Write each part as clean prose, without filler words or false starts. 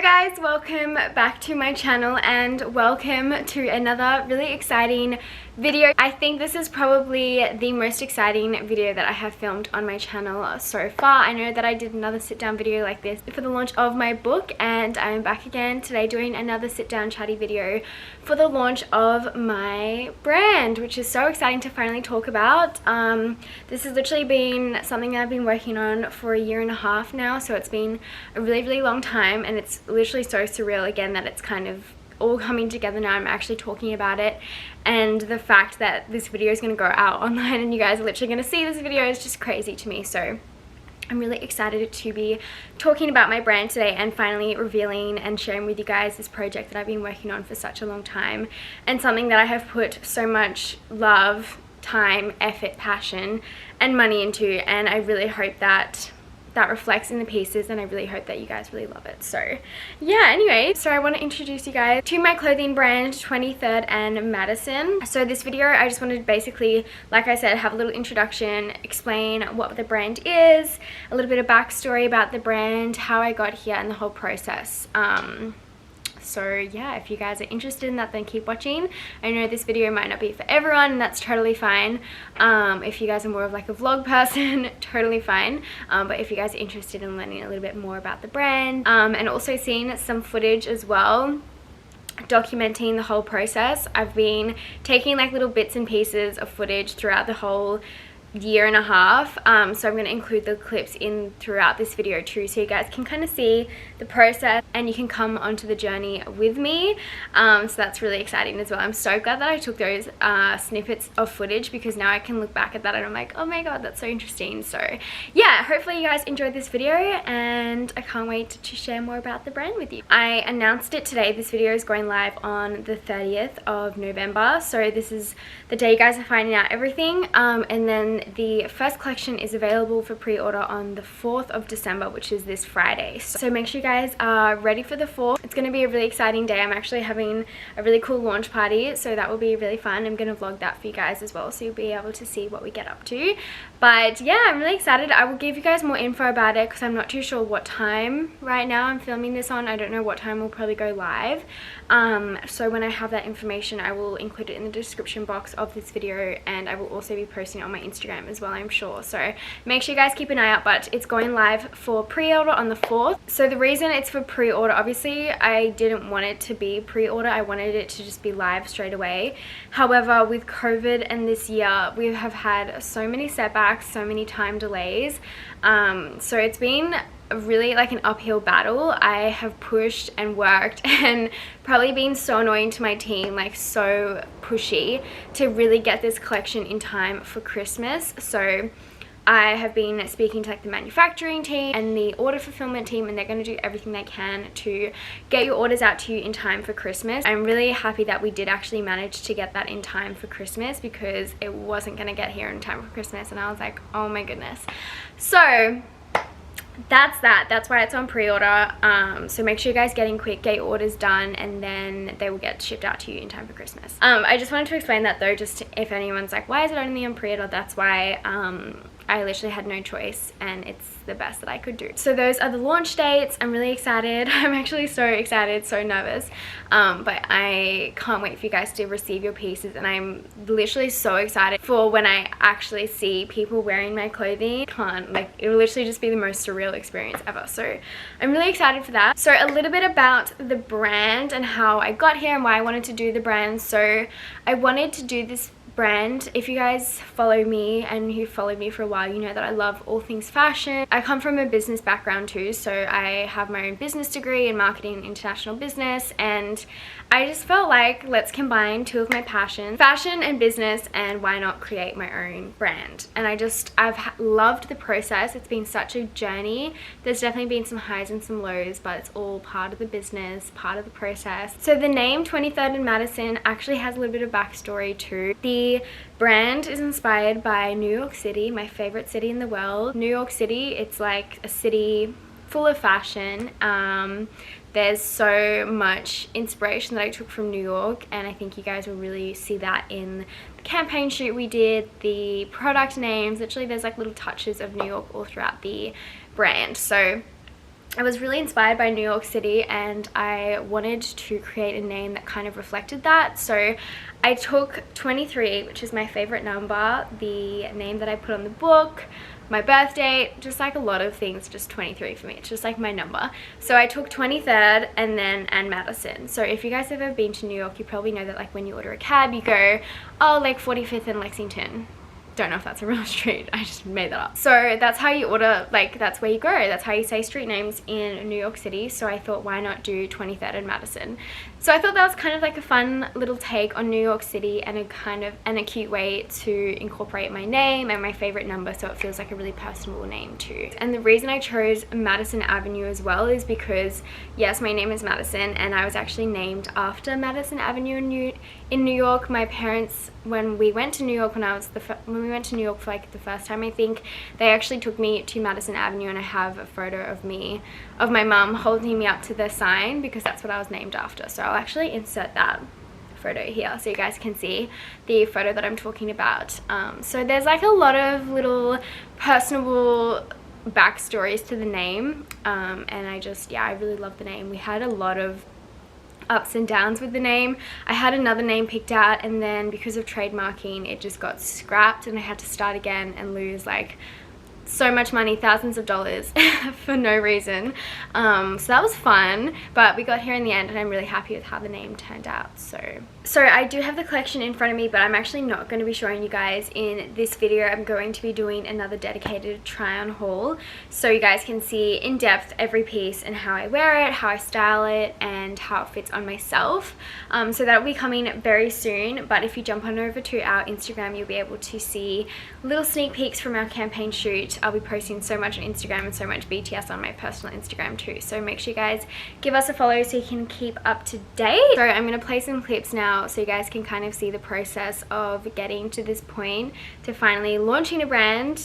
guys, welcome back to my channel and welcome to another really exciting video. I think this is probably the most exciting video that I have filmed on my channel so far. I know that I did another sit down video like this for the launch of my book, and I'm back again today doing another sit down chatty video for the launch of my brand, which is so exciting to finally talk about. This has literally been something that I've been working on for a year and a half now, so it's been a really long time, and it's literally so surreal again that it's kind of all coming together now. I'm actually talking about it, and the fact that this video is going to go out online and you guys are literally going to see this video is just crazy to me. So I'm really excited to be talking about my brand today and finally revealing and sharing with you guys this project that I've been working on for such a long time, and something that I have put so much love, time, effort, passion and money into, and I really hope that that reflects in the pieces, and I really hope that you guys really love it. So yeah, anyway, so I want to introduce you guys to my clothing brand 23rd and Madison. So this video I just wanted to basically, like I said, have a little introduction, explain what the brand is, a little bit of backstory about the brand, how I got here and the whole process. So yeah, if you guys are interested in that, then keep watching. I know this video might not be for everyone, and that's totally fine. If you guys are more of like a vlog person, totally fine. But if you guys are interested in learning a little bit more about the brand, and also seeing some footage as well, documenting the whole process, I've been taking like little bits and pieces of footage throughout the whole year and a half, so I'm going to include the clips in throughout this video too, so you guys can kind of see the process and you can come onto the journey with me. So that's really exciting as well. I'm so glad that I took those snippets of footage, because now I can look back at that and I'm like, oh my god, that's so interesting. So yeah, hopefully you guys enjoyed this video, and I can't wait to share more about the brand with you. I announced it today. This video is going live on the 30th of November, so this is the day you guys are finding out everything, and then the first collection is available for pre-order on the 4th of December, which is this Friday. So make sure you guys are ready for the 4th. It's going to be a really exciting day. I'm actually having a really cool launch party, so that will be really fun. I'm going to vlog that for you guys as well, so you'll be able to see what we get up to. But yeah, I'm really excited. I will give you guys more info about it, because I'm not too sure what time right now I'm filming this on. I don't know what time we'll probably go live. So when I have that information, I will include it in the description box of this video, and I will also be posting it on my Instagram as well, I'm sure. So make sure you guys keep an eye out, but it's going live for pre-order on the 4th. So the reason it's for pre-order, obviously I didn't want it to be pre-order, I wanted it to just be live straight away. However, with COVID and this year, we have had so many setbacks, so many time delays, so it's been really like an uphill battle. I have pushed and worked and probably been so annoying to my team, like so pushy, to really get this collection in time for Christmas. So I have been speaking to like the manufacturing team and the order fulfillment team, and they're going to do everything they can to get your orders out to you in time for Christmas. I'm really happy that we did actually manage to get that in time for Christmas, because it wasn't going to get here in time for Christmas, and I was like, oh my goodness. So that's why it's on pre-order. So make sure you guys get in quick, get your orders done, and then they will get shipped out to you in time for Christmas. I just wanted to explain that though, just if anyone's like, why is it only on pre-order? That's why I literally had no choice, and it's the best that I could do. So those are the launch dates. I'm really excited. I'm actually so excited, so nervous, but I can't wait for you guys to receive your pieces, and I'm literally so excited for when I actually see people wearing my clothing. It will literally just be the most surreal experience ever. So I'm really excited for that. So a little bit about the brand and how I got here and why I wanted to do the brand. So I wanted to do this brand. If you guys follow me and you've followed me for a while, you know that I love all things fashion. I come from a business background too, so I have my own business degree in marketing and international business, and I just felt like, let's combine two of my passions, fashion and business, and why not create my own brand. And I've loved the process. It's been such a journey. There's definitely been some highs and some lows, but it's all part of the business, part of the process. So the name 23rd and Madison actually has a little bit of backstory too. The brand is inspired by New York City, my favorite city in the world. New York City, it's like a city full of fashion. There's so much inspiration that I took from New York, and I think you guys will really see that in the campaign shoot we did, the product names. Literally there's like little touches of New York all throughout the brand. So I was really inspired by New York City and I wanted to create a name that kind of reflected that. So I took 23, which is my favorite number, the name that I put on the book, my birth date, just like a lot of things, just 23 for me. It's just like my number. So I took 23rd and Madison. So if you guys have ever been to New York, you probably know that like when you order a cab, you go, oh, like 45th and Lexington. Don't know if that's a real street, I just made that up. So that's how you order, like that's where you go, that's how you say street names in New York City. So I thought, why not do 23rd and Madison? So I thought that was kind of like a fun little take on New York City and a cute way to incorporate my name and my favorite number, so it feels like a really personal name too. And the reason I chose Madison Avenue as well is because, yes, my name is Madison and I was actually named after Madison Avenue in New York. My parents, when we went to New York, when we went to New York for like the first time, I think, they actually took me to Madison Avenue, and I have a photo of my mum holding me up to the sign because that's what I was named after. So I'll actually insert that photo here so you guys can see the photo that I'm talking about. So there's like a lot of little personal backstories to the name, and I really love the name. We had a lot of ups and downs with the name. I had another name picked out, and then because of trademarking it just got scrapped and I had to start again and lose like so much money, thousands of dollars for no reason. So that was fun, but we got here in the end and I'm really happy with how the name turned out. So I do have the collection in front of me, but I'm actually not going to be showing you guys in this video. I'm going to be doing another dedicated try on haul so you guys can see in depth every piece and how I wear it, how I style it, and how it fits on myself. So that'll be coming very soon, but if you jump on over to our Instagram, you'll be able to see little sneak peeks from our campaign shoot. I'll be posting so much on Instagram and so much BTS on my personal Instagram too, so make sure you guys give us a follow so you can keep up to date. So I'm going to play some clips now so you guys can kind of see the process of getting to this point to finally launching a brand.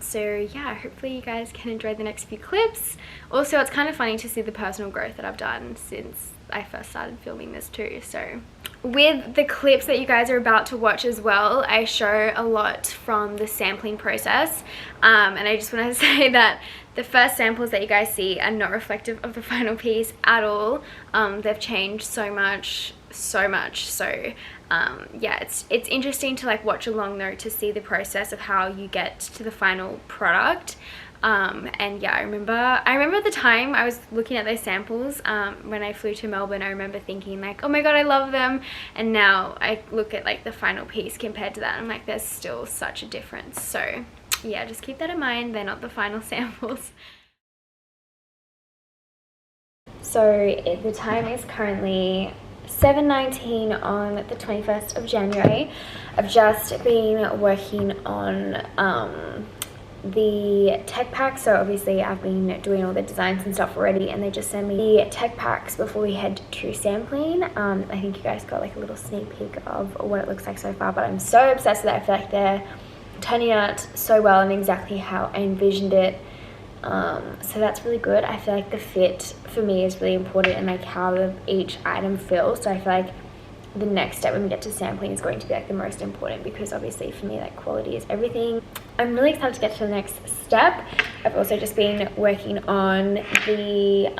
So yeah, hopefully you guys can enjoy the next few clips. Also, it's kind of funny to see the personal growth that I've done since I first started filming this too. So with the clips that you guys are about to watch as well, I show a lot from the sampling process, and I just want to say that the first samples that you guys see are not reflective of the final piece at all. They've changed so much. So yeah, it's interesting to like watch along though to see the process of how you get to the final product. And yeah, I remember the time I was looking at those samples when I flew to Melbourne. I remember thinking like, oh my god, I love them, and now I look at like the final piece compared to that, I'm like, there's still such a difference. So yeah, just keep that in mind, they're not the final samples. So the time is currently 7:19 on the 21st of January. I've just been working on the tech packs, so obviously I've been doing all the designs and stuff already, and they just send me the tech packs before we head to sampling. I think you guys got like a little sneak peek of what it looks like so far, but I'm so obsessed with it. I feel like they're turning out so well and exactly how I envisioned it. So that's really good. I feel like the fit for me is really important, and like how each item feels. So I feel like the next step when we get to sampling is going to be like the most important, because obviously for me like quality is everything. I'm really excited to get to the next step. I've also just been working on the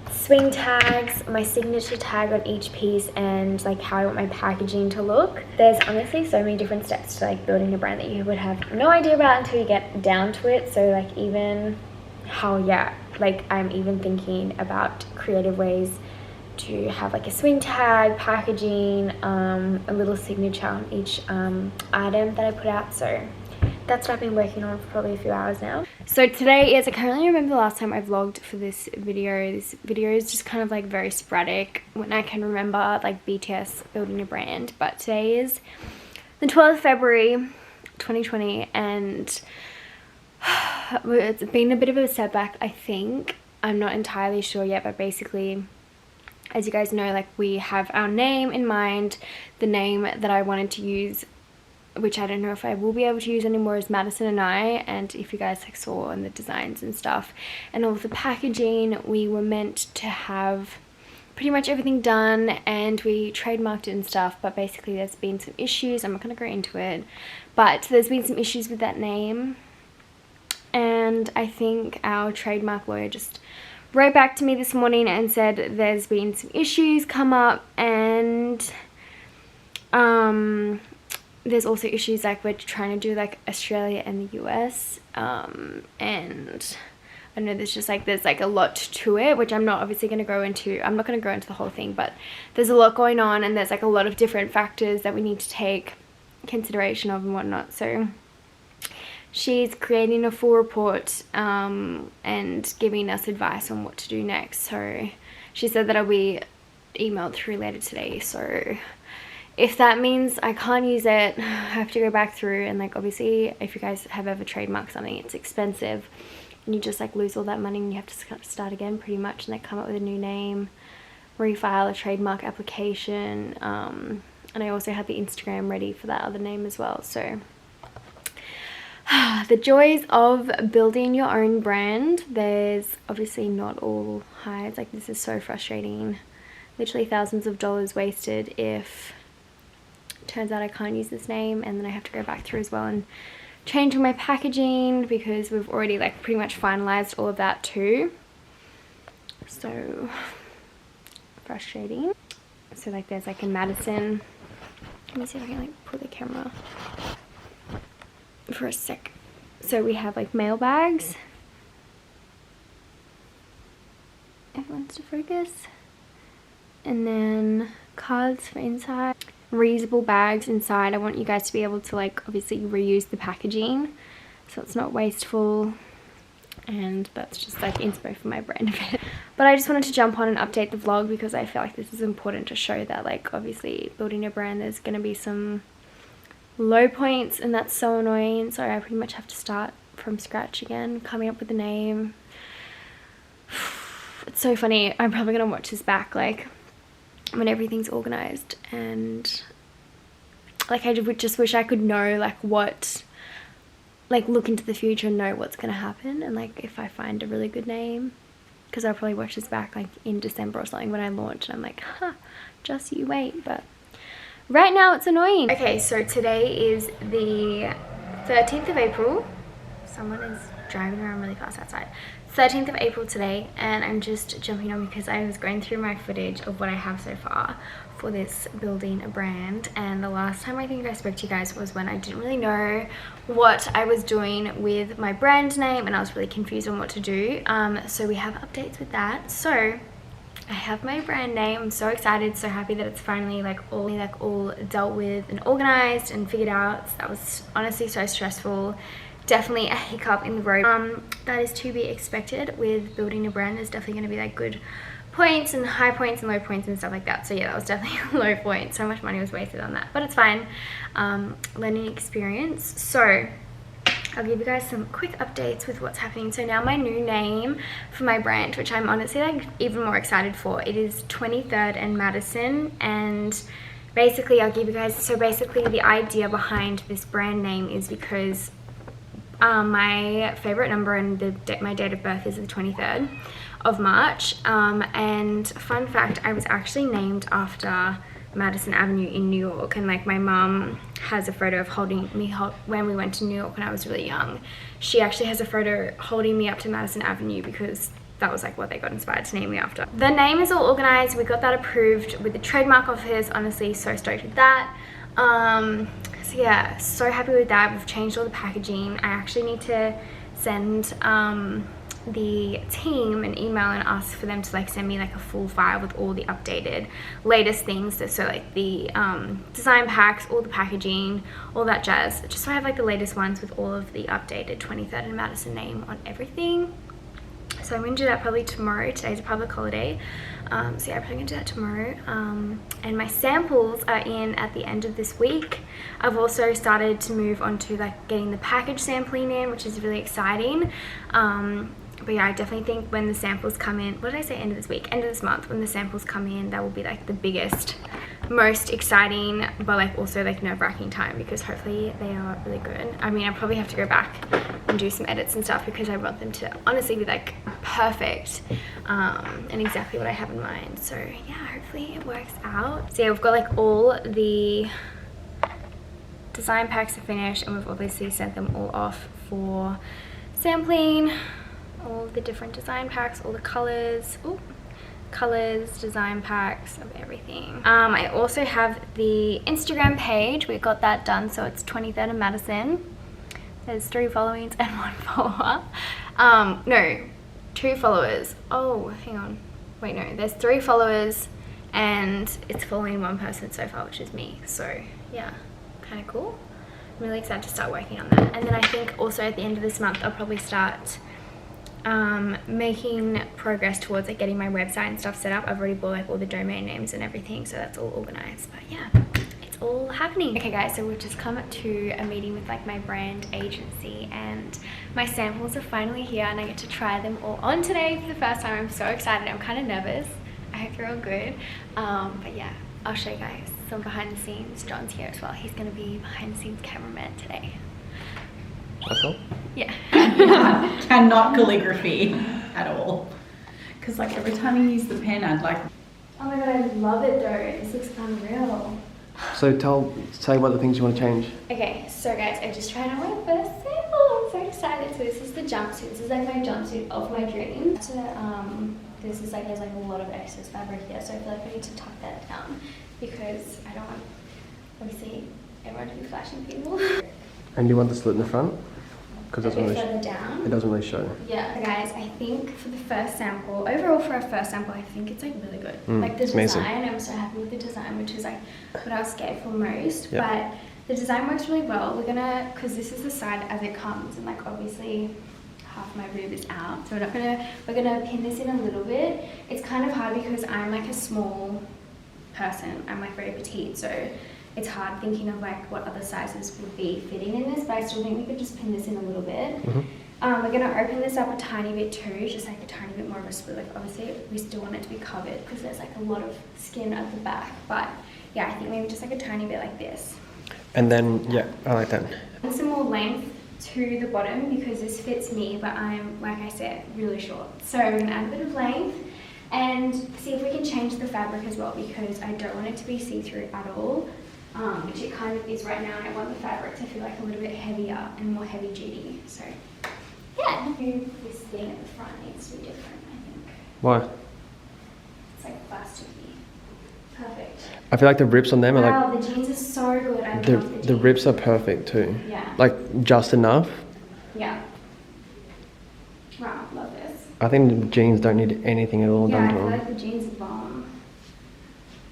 swing tags, my signature tag on each piece, and like how I want my packaging to look. There's honestly so many different steps to like building a brand that you would have no idea about until you get down to it. So like even how, yeah, like I'm even thinking about creative ways to have like a swing tag, packaging, a little signature on each item that I put out. So that's what I've been working on for probably a few hours now. So today is, I can't really remember the last time I vlogged for this video. This video is just kind of like very sporadic when I can remember, like BTS building a brand. But today is the 12th of February 2020, and it's been a bit of a setback, I think. I'm not entirely sure yet, but basically, as you guys know, like we have our name in mind. The name that I wanted to use, which I don't know if I will be able to use anymore, is Madison and I. And if you guys like saw in the designs and stuff and all of the packaging, we were meant to have pretty much everything done and we trademarked it and stuff, but basically there's been some issues. I'm not going to go into it, but there's been some issues with that name. and I think our trademark lawyer just wrote back to me this morning and said there's been some issues come up, and there's also issues like we're trying to do like Australia and the US, and I know there's like a lot to it, which I'm not obviously going to go into. I'm not going to go into the whole thing, but there's a lot going on, and there's like a lot of different factors that we need to take consideration of and whatnot. So she's creating a full report and giving us advice on what to do next. So she said that I'll be emailed through later today. So if that means I can't use it, I have to go back through, and like obviously if you guys have ever trademarked something, it's expensive and you just like lose all that money and you have to start again pretty much, and they come up with a new name, refile a trademark application, and I also had the Instagram ready for that other name as well. So the joys of building your own brand. There's obviously not all highs. Like this is so frustrating, literally thousands of dollars wasted if it turns out I can't use this name, and then I have to go back through as well and change all my packaging because we've already like pretty much finalized all of that too. So frustrating. So like there's like in Madison, let me see if I can like pull the camera for a sec. So we have like mail bags. If it wants to focus. And then cards for inside. Reusable bags inside. I want you guys to be able to like obviously reuse the packaging so it's not wasteful, and that's just like inspo for my brand a bit. But I just wanted to jump on and update the vlog because I feel like this is important to show that like obviously building a brand, there's going to be some low points, and that's so annoying. So I pretty much have to start from scratch again, coming up with a name. It's so funny. I'm probably gonna watch this back like when everything's organized, and like I would just wish I could know like what, like look into the future and know what's gonna happen, and like if I find a really good name, because I'll probably watch this back like in December or something when I launch, and I'm like, huh, just you wait. But right now it's annoying. Okay, so today is the 13th of April. Someone is driving around really fast outside. 13th of April today, and I'm just jumping on because I was going through my footage of what I have so far for this building a brand, and the last time I think I spoke to you guys was when I didn't really know what I was doing with my brand name, and I was really confused on what to do. So we have updates with that. So I have my brand name. I'm so excited, so happy that it's finally like all dealt with and organized and figured out. That was honestly so stressful. Definitely a hiccup in the road. That is to be expected with building a brand. There's definitely going to be like good points and high points and low points and stuff like that. So yeah, that was definitely a low point. So much money was wasted on that, but it's fine. Learning experience. So I'll give you guys some quick updates with what's happening. So now my new name for my brand, which I'm honestly like even more excited for, it is 23rd and Madison. And basically I'll give you guys, so basically the idea behind this brand name is because my favorite number and my date of birth is the 23rd of March, and fun fact, I was actually named after Madison Avenue in New York, and like my mom has a photo of holding me when we went to New York when I was really young. She actually has a photo holding me up to Madison Avenue because that was like what they got inspired to name me after. The name is all organized. We got that approved with the trademark office. Honestly, so stoked with that. So yeah, so happy with that. We've changed all the packaging. I actually need to send the team an email and ask for them to like send me like a full file with all the updated latest things. So like the design packs, all the packaging, all that jazz, just so I have like the latest ones with all of the updated 23rd and Madison name on everything. So I'm gonna do that probably tomorrow. Today's a public holiday, so yeah, I'm probably gonna do that tomorrow. And my samples are in at the end of this week. I've also started to move on to like getting the package sampling in, which is really exciting. But yeah, I definitely think when the samples come in, what did I say, end of this week? End of this month, when the samples come in, that will be like the biggest, most exciting, but like also like nerve-wracking time, because hopefully they are really good. I mean, I probably have to go back and do some edits and stuff because I want them to honestly be like perfect, and exactly what I have in mind. So yeah, hopefully it works out. So yeah, we've got like all the design packs are finished, and we've obviously sent them all off for sampling all the different design packs, all the colors. Ooh. Colors, design packs of everything. I also have the Instagram page. We got that done, so it's 23rd Madison. There's 3 followings and 1 follower. No, 2 followers. Oh, hang on. Wait, no, there's 3 followers and it's following 1 person so far, which is me. So yeah, kind of cool. I'm really excited to start working on that. And then I think also at the end of this month, I'll probably start making progress towards like getting my website and stuff set up. I've already bought like all the domain names and everything, so that's all organized. But yeah, it's all happening. Okay guys, so we've just come to a meeting with like my brand agency and my samples are finally here and I get to try them all on today for the first time. I'm so excited. I'm kind of nervous. I hope they're all good. But yeah, I'll show you guys some behind the scenes. John's here as well. He's going to be behind the scenes cameraman today. That's all? Yeah. Cannot calligraphy at all. Because like every time you use the pen, I'd like... Oh my god, I love it though. This looks unreal. So say what the things you want to change. Okay, so guys, I just tried on my first sample. I'm so excited. So this is the jumpsuit. This is like my jumpsuit of my dreams. This is like, there's like a lot of excess fabric here, so I feel like I need to tuck that down because I don't want, obviously, everyone to be flashing people. And you want the slit in the front? Because a bit further down. It doesn't really show. Yeah. So guys, I think for the first sample, overall for our first sample, I think it's like really good. Like the design, I'm so happy with the design, which is like what I was scared for most. Yep. But the design works really well. We're gonna, because this is the side as it comes, and like obviously half my boob is out, so we're gonna pin this in a little bit. It's kind of hard because I'm like a small person. I'm like very petite, so it's hard thinking of like what other sizes would be fitting in this, but I still think we could just pin this in a little bit. We're gonna open this up a tiny bit too, just like a tiny bit more of a split. Like obviously we still want it to be covered because there's like a lot of skin at the back, but yeah, I think maybe just like a tiny bit like this. And then, yeah, I like that. And some more length to the bottom because this fits me, but I'm, like I said, really short. So we're gonna add a bit of length and see if we can change the fabric as well because I don't want it to be see-through at all. Which it kind of is right now, and I want the fabric to feel like a little bit heavier and more heavy duty. So yeah, this thing at the front needs to be different, I think. Why? It's like plasticky. Perfect. I feel like the rips on them are like... Wow, the jeans are so good. I love the jeans. The rips are perfect too. Yeah. Like just enough. Yeah. Wow, love this. I think the jeans don't need anything at all done to them. Yeah, I feel like the jeans are bomb.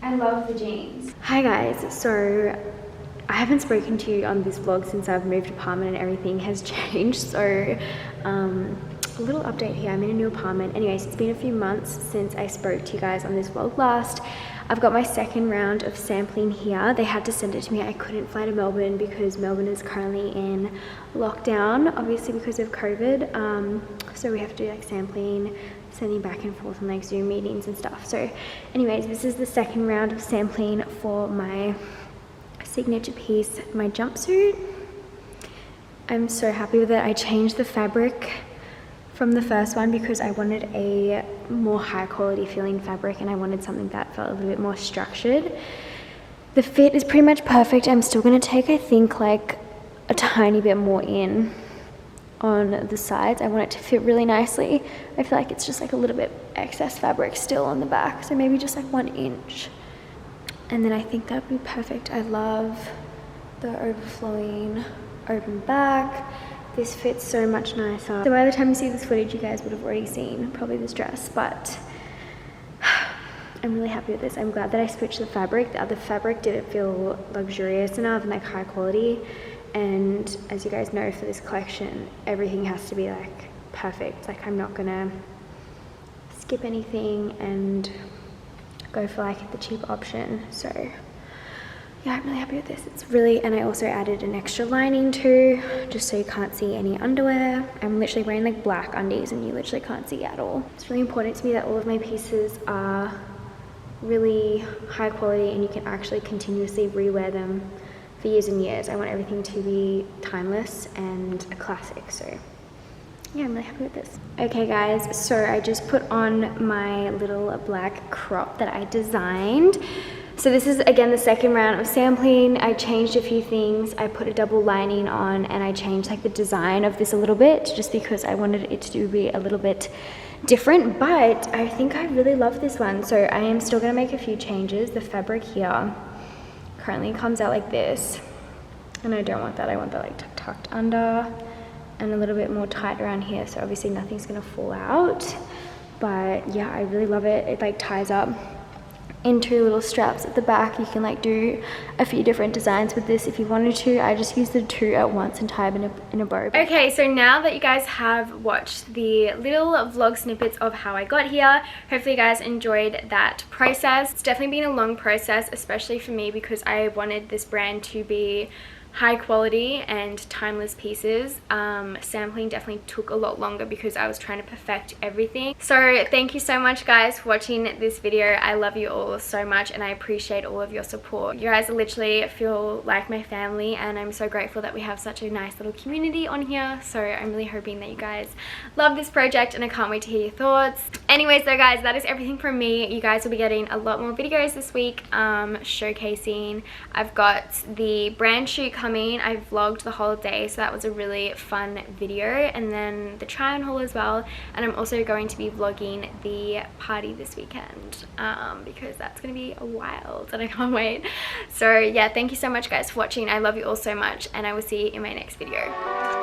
I love the jeans. Hi guys, so I haven't spoken to you on this vlog since I've moved apartment and everything has changed. So a little update here. I'm in a new apartment. Anyways, it's been a few months since I spoke to you guys on this vlog last. I've got my second round of sampling here. They had to send it to me. I couldn't fly to Melbourne because Melbourne is currently in lockdown, obviously because of COVID. So we have to do like sampling, sending back and forth on like Zoom meetings and stuff. So anyways, this is the second round of sampling for my signature piece, my jumpsuit. I'm so happy with it. I changed the fabric from the first one because I wanted a more high quality feeling fabric and I wanted something that felt a little bit more structured. The fit is pretty much perfect. I'm still going to take, I think, like a tiny bit more in on the sides. I want it to fit really nicely. I feel like it's just like a little bit excess fabric still on the back, so maybe just like 1 inch. And then I think that would be perfect. I love the overflowing open back. This fits so much nicer. So by the time you see this footage, you guys would have already seen probably this dress, but I'm really happy with this. I'm glad that I switched the fabric. The other fabric didn't feel luxurious enough and like high quality. And as you guys know, for this collection, everything has to be like perfect. Like I'm not gonna skip anything and go for like the cheap option. So yeah, I'm really happy with this. It's really, and I also added an extra lining too, just so you can't see any underwear. I'm literally wearing like black undies and you literally can't see at all. It's really important to me that all of my pieces are really high quality and you can actually continuously rewear them for years and years. I want everything to be timeless and a classic, so yeah, I'm really happy with this. Okay guys, so I just put on my little black crop that I designed. So this is again the second round of sampling. I changed a few things. I put a double lining on and I changed like the design of this a little bit just because I wanted it to be a little bit different, but I think I really love this one. So I am still gonna make a few changes. The fabric here currently comes out like this, and I don't want that. I want that like tucked under and a little bit more tight around here, so obviously nothing's gonna fall out. But yeah, I really love it. It like ties up into little straps at the back. You can like do a few different designs with this if you wanted to. I just used the two at once and tie them in a bow. Okay, so now that you guys have watched the little vlog snippets of how I got here, hopefully you guys enjoyed that process. It's definitely been a long process, especially for me, because I wanted this brand to be high quality and timeless pieces. Sampling definitely took a lot longer because I was trying to perfect everything. So thank you so much guys for watching this video. I love you all so much and I appreciate all of your support. You guys literally feel like my family, and I'm so grateful that we have such a nice little community on here. So I'm really hoping that you guys love this project and I can't wait to hear your thoughts. Anyways though guys, that is everything from me. You guys will be getting a lot more videos this week showcasing. I've got the brand shoot coming. I vlogged the whole day, so that was a really fun video, and then the try on haul as well. And I'm also going to be vlogging the party this weekend because that's gonna be wild and I can't wait. So yeah, thank you so much guys for watching. I love you all so much and I will see you in my next video.